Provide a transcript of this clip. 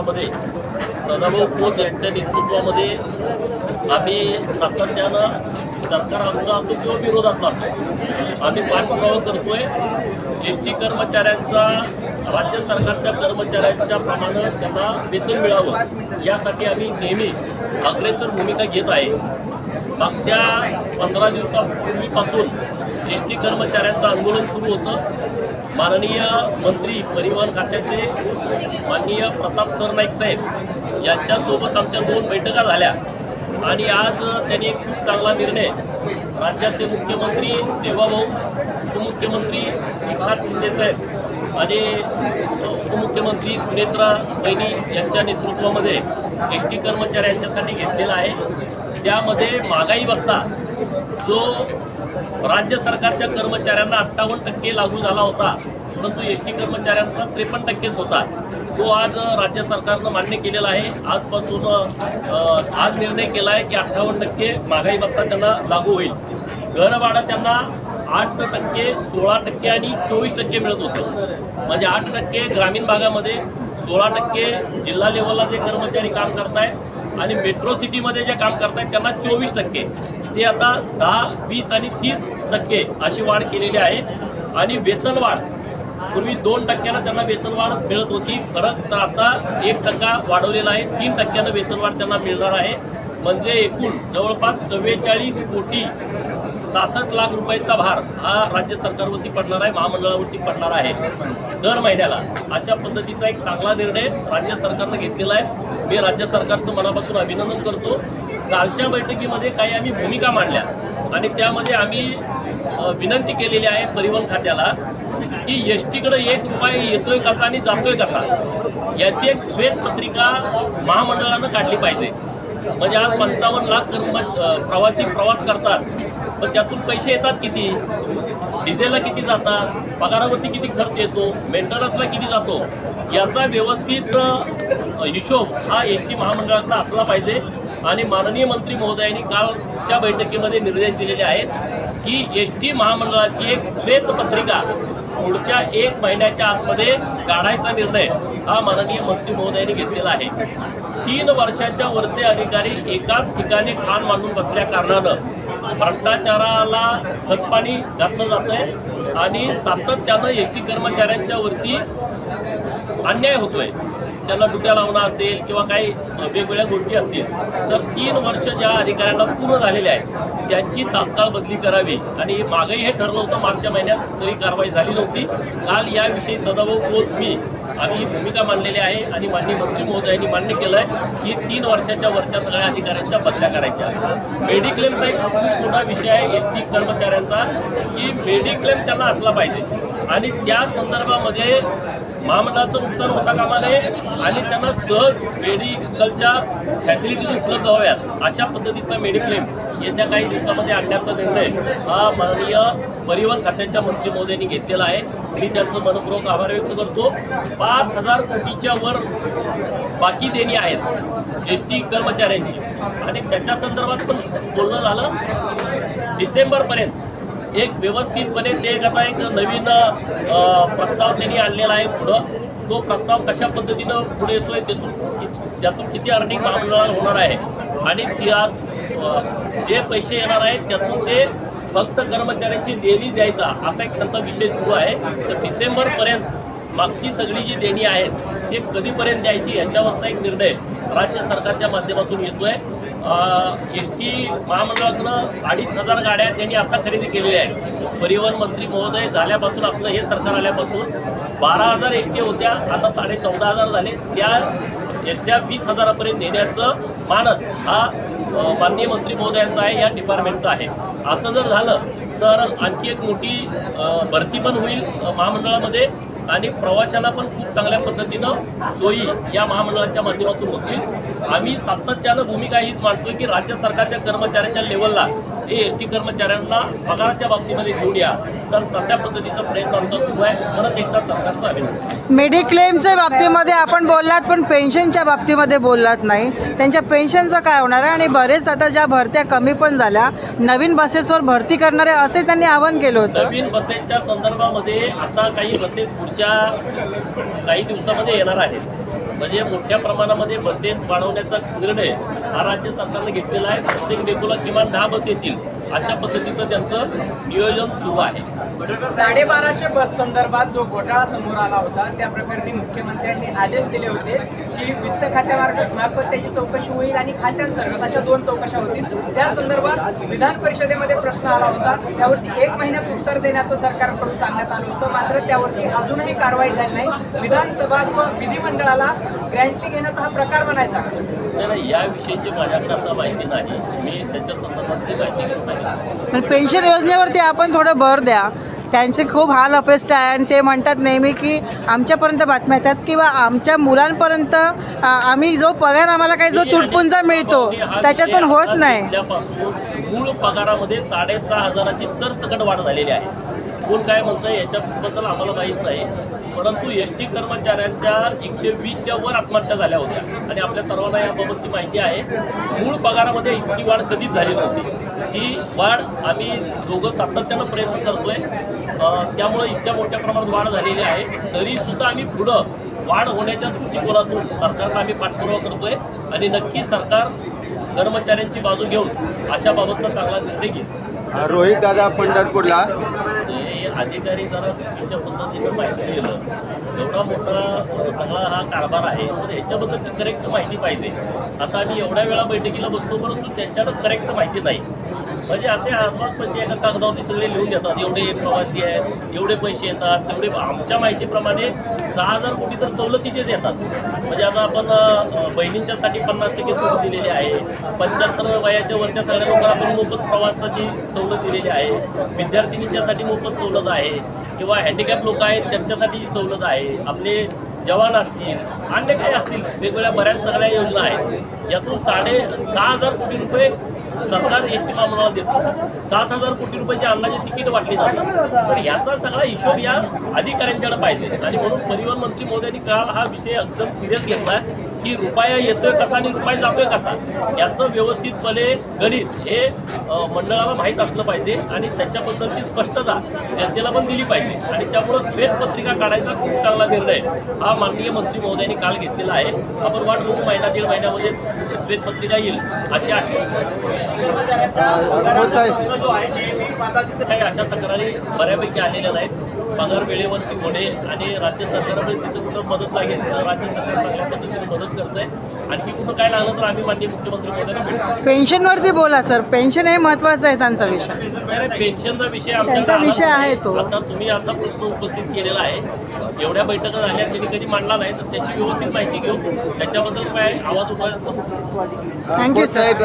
महामंडळामध्ये सदाभाऊ खोत यांच्या नेतृत्वामध्ये आम्ही सातत्यानं सरकार आमचा असो किंवा विरोधातला असो आम्ही पाठपुरावा करतोय। एस टी कर्मचाऱ्यांचा राज्य सरकारच्या कर्मचाऱ्यांच्या प्रमाणे त्यांना वेतन मिळावं यासाठी आम्ही नेहमी अग्रेसर भूमिका घेत आहे। मागच्या 15 दिवसापूर्वीपासून एस टी कर्मचाऱ्यांचं आंदोलन सुरू होतं। माननीय मंत्री परिवहन खात्याचे माननीय प्रताप सरनाईक साहेब यांच्यासोबत आमच्या 2 बैठका झाल्या आणि आज त्यांनी एक खूप चांगला निर्णय राज्याचे मुख्यमंत्री देवाभाऊ, उपमुख्यमंत्री एकनाथ शिंदे साहेब आणि उपमुख्यमंत्री सुनेत्रा बहिणी यांच्या नेतृत्वामध्ये एस टी कर्मचाऱ्यांच्यासाठी घेतलेला आहे। त्यामध्ये महागाई भत्ता जो राज्य सरकारच्या कर्मचाऱ्यांना 58% लागू झाला होता, परंतु एस टी कर्मचाऱ्यांचा 53%च होता, तो आज राज्य सरकारनं मान्य केलेला आहे। आजपासून आज निर्णय केला आहे की 58% महागाई भत्ता त्यांना लागू होईल। घरभाडा त्यांना 8%, 16% आणि 24% मिळत होतं। म्हणजे 8% ग्रामीण भागामध्ये, 16% जिल्हा लेवलला जे कर्मचारी काम करतायत आणि मेट्रो सिटीमध्ये जे काम करतायत त्यांना 24%, ते आता 10, 20 आणि 30% अशी वाढ केलेली आहे। आणि वेतनवाढ पूर्वी 2% त्यांना वेतनवाढ मिळत होती, फरक तर आता 1% वाढवलेला आहे, 3% वेतनवाढ त्यांना मिळणार आहे। म्हणजे एकूण जवळपास 44 कोटी 66 लाख रुपयाचा भार हा राज्य सरकारवरती पडणार आहे, महामंडळावरती पडणार आहे दर महिन्याला। अशा पद्धतीचा एक चांगला निर्णय राज्य सरकारनं घेतलेला आहे। मी राज्य सरकारचं मनापासून अभिनंदन करतो। कालच्या बैठकीमध्ये काही आम्ही भूमिका मांडल्या आणि त्यामध्ये आम्ही विनंती केलेली आहे परिवहन खात्याला की एस टीकडे 1 रुपया येतोय कसा आणि जातोय कसा याची एक श्वेतपत्रिका महामंडळानं काढली पाहिजे। म्हणजे आज 55 लाख प्रवासी प्रवास करतात, पण त्यातून पैसे येतात किती, डिझेलला किती जातात, पगारावरती किती खर्च येतो, मेंटेनन्सला किती जातो, याचा व्यवस्थित हिशोब हा एस टी महामंडळातला असला पाहिजे। आणि माननीय मंत्री महोदयांनी कालच्या बैठकीमध्ये निर्देश दिलेले आहेत की एस टी महामंडळाची एक श्वेतपत्रिका पुढच्या 1 महिन्याच्या आतमध्ये काढायचा निर्णय हा माननीय मंत्री महोदयांनी घेतलेला आहे। 3 वर्षाच्या वरचे अधिकारी एकाच ठिकाणी ठाण मांडून बसल्या कारणानं भ्रष्टाचाराला खतपाणी घातलं जातंय आणि सातत्यानं एस टी कर्मचाऱ्यांच्या वरती अन्याय होतोय। त्यांना डुट्या लावणं असेल किंवा काही वेगवेगळ्या गोष्टी असतील तर 3 वर्ष ज्या अधिकाऱ्यांना पूर्ण झालेले आहेत त्यांची तात्काळ बदली करावी। आणि मागही हे ठरलं होतं मागच्या महिन्यात, तरी कारवाई झाली नव्हती। काल याविषयी सदाभाऊ खोत आम्ही भूमिका मांडलेली आहे आणि माननीय मंत्री महोदयांनी मान्य केलं आहे की 3 वर्षाच्या वरच्या सगळ्या अधिकाऱ्यांच्या बदल्या करायच्या। मेडिक्लेमचा एक खूप मोठा विषय आहे एस टी कर्मचाऱ्यांचा की मेडिक्लेम त्यांना असला पाहिजे आणि त्या संदर्भामध्ये महामंडळाचं नुकसान होता कामा नये आणि त्यांना सहज मेडिकलच्या फॅसिलिटीज उपलब्ध व्हाव्यात अशा पद्धतीचा मेडिक्लेम येत्या काही दिवसामध्ये आणण्याचा निर्णय हा माननीय परिवहन खात्याच्या मंत्री महोदयांनी घेतलेला आहे। मी त्यांचं मनपूर्वक आभार व्यक्त करतो। 5000 कोटीच्या वर बाकी देणी आहेत एस टी कर्मचाऱ्यांची आणि त्याच्या संदर्भात पण बोलणं झालं। डिसेंबरपर्यंत एक व्यवस्थितपणे ते आता एक नवीन प्रस्ताव त्यांनी आणलेला आहे पुढं, तो प्रस्ताव कशा पद्धतीनं पुढे येतोय त्यातून किती अर्निंग महामंडळाला होणार आहे आणि जे पैसे येणार आहेत त्यातून ते फक्त कर्मचाऱ्यांची देणी द्यायचा असा एक त्यांचा विषय सुरू आहे। तर डिसेंबरपर्यंत मागची सगळी जी देणी आहेत ते कधीपर्यंत द्यायची याच्यावरचा एक निर्णय राज्य सरकारच्या माध्यमातून येतोय। एस टी महामंडळाकडं 2500 गाड्या त्यांनी आता खरेदी केलेल्या आहेत। परिवहन मंत्री महोदय झाल्यापासून आपलं हे सरकार आल्यापासून 12000 एस टी होत्या, आता 14,500 झाले। त्या एस ट्या 20,000पर्यंत नेण्याचं मानस हा माननीय मंत्री महोदयांचा आहे, या डिपार्टमेंटचा आहे। असं जर झालं तर आणखी एक मोठी भरती पण होईल महामंडळामध्ये आणि प्रवाशांना पण खूप चांगल्या पद्धतीनं सोयी या महामंडळाच्या माध्यमातून होतील। आम्ही सातत्यानं भूमिका हीच मांडतोय की राज्य सरकारच्या कर्मचाऱ्यांच्या लेवलला हे एस टी कर्मचाऱ्यांना पगाराच्या बाबतीमध्ये घेऊन या, तर तशा पद्धतीचा प्रयत्न आमचा सुरू आहे। परत एकदा सरकारचं अभिनंदन। मेडिक्लेमच्या बाबतीमध्ये आपण बोललात, पण पेन्शनच्या बाबतीमध्ये बोललात नाही। त्यांच्या पेन्शनचं काय होणार आहे? आणि बरेच आता ज्या भरत्या कमी पण झाल्या, नवीन बसेसवर भरती करणारे असे त्यांनी आवाहन केलं होतं। नवीन बसेसच्या संदर्भामध्ये आता काही बसेस पुढच्या काही दिवसामध्ये येणार आहेत, म्हणजे मोठ्या प्रमाणामध्ये बसेस वाढवण्याचा निर्णय हा राज्य सरकारने घेतलेला आहे. प्रत्येक डेपोला किमान 10 बस येतील अशा पद्धतीचं त्यांचं नियोजन सुरू आहे. 1250 बस संदर्भात जो घोटाळा समोर आला होता त्या प्रकरणी मुख्यमंत्र्यांनी आदेश दिले होते की वित्त खात्यामार्फत त्याची चौकशी होईल आणि खात्यांतर्गत अशा 2 चौकशा होतील. त्या संदर्भात विधान परिषदेमध्ये प्रश्न आला होता, त्यावरती 1 महिन्यात उत्तर देण्याचं सरकारकडून सांगण्यात आलं होतं. मात्र त्यावरती अजूनही कारवाई झाली नाही. विधानसभा व विधिमंडळाला ग्रँटली घेण्याचा हा प्रकार म्हणायचा. नाही, याविषयीची माझ्याकडे आता माहिती नाही. मी त्याच्या संदर्भातली माहिती घेऊन सांगितलं. पण पेन्शन योजनेवरती आपण थोडं भर द्या. त्यांचे खूप हाल अपेष्ट आहे आणि ते म्हणतात नेहमी की आमच्यापर्यंत बातम्या येतात किंवा आमच्या मुलांपर्यंत आम्ही जो पगार आम्हाला काही जो तुटपुंजा मिळतो त्याच्यातून होत नाही. त्यापासून मूळ पगारामध्ये 6,500ची सरसकट वाढ झालेली आहे. कोण काय म्हणतंय याच्याबद्दल आम्हाला माहीत नाही, परंतु एसटी कर्मचाऱ्यांच्या 120च्या वर आत्महत्या झाल्या होत्या आणि आपल्या सर्वांना याबाबतची माहिती आहे. मूळ पगारामध्ये इतकी वाढ कधीच झाली नव्हती. ही वाढ आम्ही दोघं सातत्यानं प्रयत्न करतोय, त्यामुळे इतक्या मोठ्या प्रमाणात वाढ झालेली आहे. तरीसुद्धा आम्ही पुढं वाढ होण्याच्या दृष्टिकोनातून सरकारला आम्ही पाठपुरावा करतोय आणि नक्की सरकार कर्मचाऱ्यांची बाजू घेऊन अशाबाबतचा चांगला निर्णय घेईल. रोहित दादा पंढरपूरला हे अधिकारी जरा चुकीच्या पद्धतीनं माहिती दिलं. एवढा मोठा सगळा हा कारभार आहे, तर ह्याच्याबद्दलची करेक्ट माहिती पाहिजे. आता आम्ही एवढ्या वेळा बैठकीला बसतो, परंतु त्यांच्याकडे करेक्ट माहिती नाही. म्हणजे असे आसपास म्हणजे एका कागदावरती सगळे लिहून देतात, एवढे प्रवासी आहेत, एवढे पैसे येतात, तेवढे. आमच्या माहितीप्रमाणे 6,000 कोटी तर सवलतीचेच येतात. म्हणजे आता आपण बहिणींच्यासाठी 50% सूट दिलेली आहे, 75 वयाच्या वरच्या सगळ्या लोकांना आपण मोफत प्रवासाची सवलत दिलेली आहे, विद्यार्थिनींच्यासाठी मोफत सवलत आहे, किंवा हँडिकॅप लोक आहेत त्यांच्यासाठी सवलत आहे, आपले जवान असतील, अन्य काही असतील, वेगवेगळ्या बऱ्याच सगळ्या योजना आहेत. यातून 6,500 कोटी रुपये सरकार एसटी महामंडळाला देतो. 7,000 कोटी रुपयाची अन्नाची तिकीट वाटली जातात. तर याचा सगळा हिशोब या अधिकाऱ्यांच्याकडे पाहिजे. आणि म्हणून परिवहन मंत्री महोदयांनी काल हा विषय एकदम सिरियस घेतला की रुपया येतोय कसा आणि रुपया जातोय कसा, याचं व्यवस्थितपणे गणित हे मंडळाला माहीत असलं पाहिजे आणि त्याच्याबद्दलची स्पष्टता जनतेला पण दिली पाहिजे. आणि त्यामुळं श्वेतपत्रिका काढायचा खूप चांगला निर्णय हा माननीय मंत्री महोदयांनी काल घेतलेला आहे. आपण वाट बघू, महिना 1.5 महिन्यामध्ये श्वेतपत्रिका येईल अशी आशा. काही अशा तक्रारी बऱ्यापैकी आलेल्या नाहीत. पगार वेळेवरती होणे आणि राज्य सरकारकडे तिथं कुठं मदत लागेल तर राज्य सरकार चांगल्या पद्धतीने मदत करत आहे. आणखी कुठं काय लागलं तर आम्ही माननीय मुख्यमंत्री महोदयांना भेटू. पेन्शनवरती बोला सर, पेन्शन हे महत्त्वाचं आहे त्यांचा विषय. पेन्शनचा विषय त्यांचा विषय आहे तो. आता तुम्ही आता प्रश्न उपस्थित केलेला आहे. एवढ्या बैठका झाल्या त्यांनी कधी मांडला नाही, तर त्याची व्यवस्थित माहिती घेऊ, त्याच्याबद्दल काय आवाज उठवायचा. थँक्यू साहेब.